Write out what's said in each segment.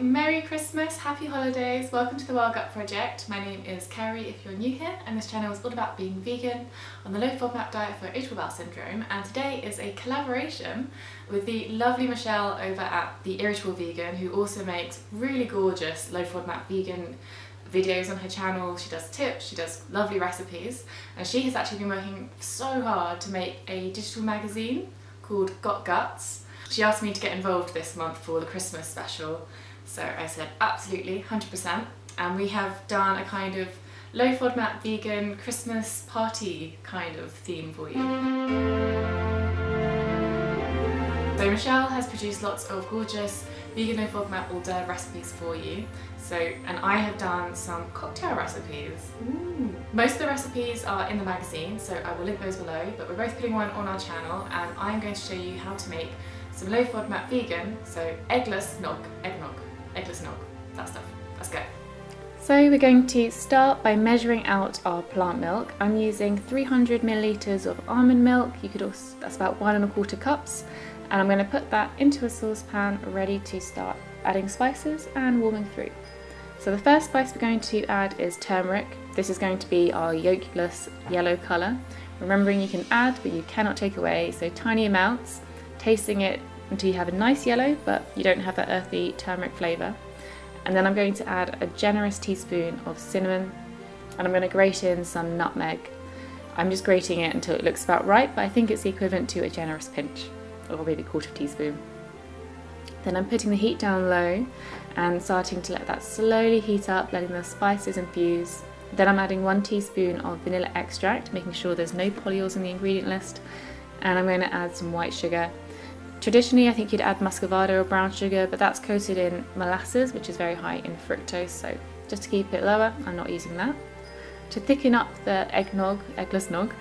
Merry Christmas, Happy Holidays, welcome to the Wild Gut Project. My name is Carrie if you're new here, and this channel is all about being vegan on the low FODMAP diet for irritable bowel syndrome, and today is a collaboration with the lovely Michelle over at The Irritable Vegan, who also makes really gorgeous low FODMAP vegan videos on her channel. She does tips, she does lovely recipes, and she has actually been working so hard to make a digital magazine called Got Guts. She asked me to get involved this month for the Christmas special, so I said absolutely, 100%, and we have done a kind of low FODMAP vegan Christmas party kind of theme for you. So Michelle has produced lots of gorgeous vegan low FODMAP hors d'oeuvre recipes for you. And I have done some cocktail recipes. Ooh. Most of the recipes are in the magazine, so I will link those below, but we're both putting one on our channel, and I'm going to show you how to make some low FODMAP vegan, so eggless nog, that stuff. Let's go. So we're going to start by measuring out our plant milk. I'm using 300 milliliters of almond milk. You could also, that's about 1 1/4 cups. And I'm going to put that into a saucepan ready to start adding spices and warming through. So the first spice we're going to add is turmeric. This is going to be our yolkless yellow colour. Remembering you can add but you cannot take away, so tiny amounts, tasting it until you have a nice yellow but you don't have that earthy turmeric flavour. And then I'm going to add a generous teaspoon of cinnamon, and I'm going to grate in some nutmeg. I'm just grating it until it looks about right, but I think it's the equivalent to a generous pinch, or maybe 1/4 teaspoon. Then I'm putting the heat down low and starting to let that slowly heat up, letting the spices infuse. Then I'm adding 1 teaspoon of vanilla extract, making sure there's no polyols in the ingredient list, and I'm going to add some white sugar. Traditionally I think you'd add muscovado or brown sugar, but that's coated in molasses, which is very high in fructose, so just to keep it lower, I'm not using that. To thicken up the eggless nog,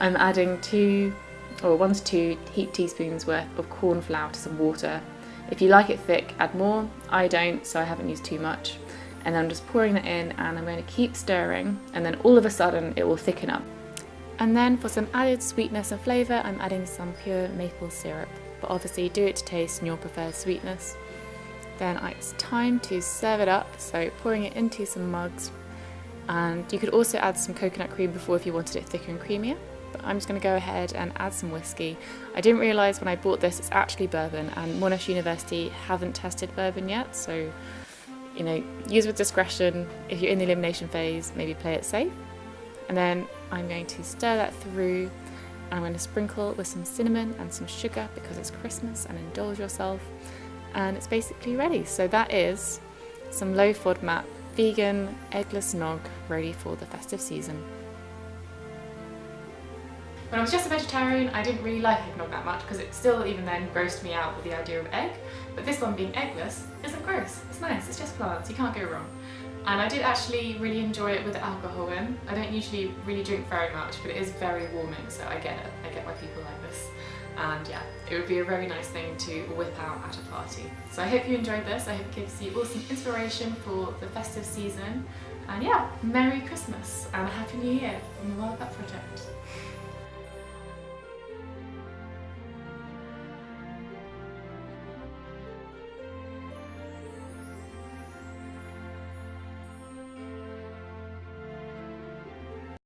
I'm adding 1 to 2 heaped teaspoons worth of corn flour to some water. If you like it thick, add more. I don't, so I haven't used too much. And then I'm just pouring that in, and I'm going to keep stirring, and then all of a sudden it will thicken up. And then for some added sweetness and flavour, I'm adding some pure maple syrup, but obviously do it to taste in your preferred sweetness. Then it's time to serve it up, so pouring it into some mugs, and you could also add some coconut cream before if you wanted it thicker and creamier. I'm just going to go ahead and add some whiskey. I didn't realise when I bought this it's actually bourbon, and Monash University haven't tested bourbon yet, so use with discretion. If you're in the elimination phase, maybe play it safe. And then I'm going to stir that through, and I'm going to sprinkle with some cinnamon and some sugar because it's Christmas, and indulge yourself, and it's basically ready. So that is some low FODMAP vegan eggless nog ready for the festive season. When I was just a vegetarian, I didn't really like eggnog that much because it still even then grossed me out with the idea of egg, but this one being eggless isn't gross. It's nice, it's just plants, you can't go wrong. And I did actually really enjoy it with the alcohol in. I don't usually really drink very much, but it is very warming, so I get it. I get why people like this. And yeah, it would be a very nice thing to whip out at a party. So I hope you enjoyed this. I hope it gives you awesome inspiration for the festive season. And yeah, Merry Christmas and a Happy New Year from the Wild Gut Project.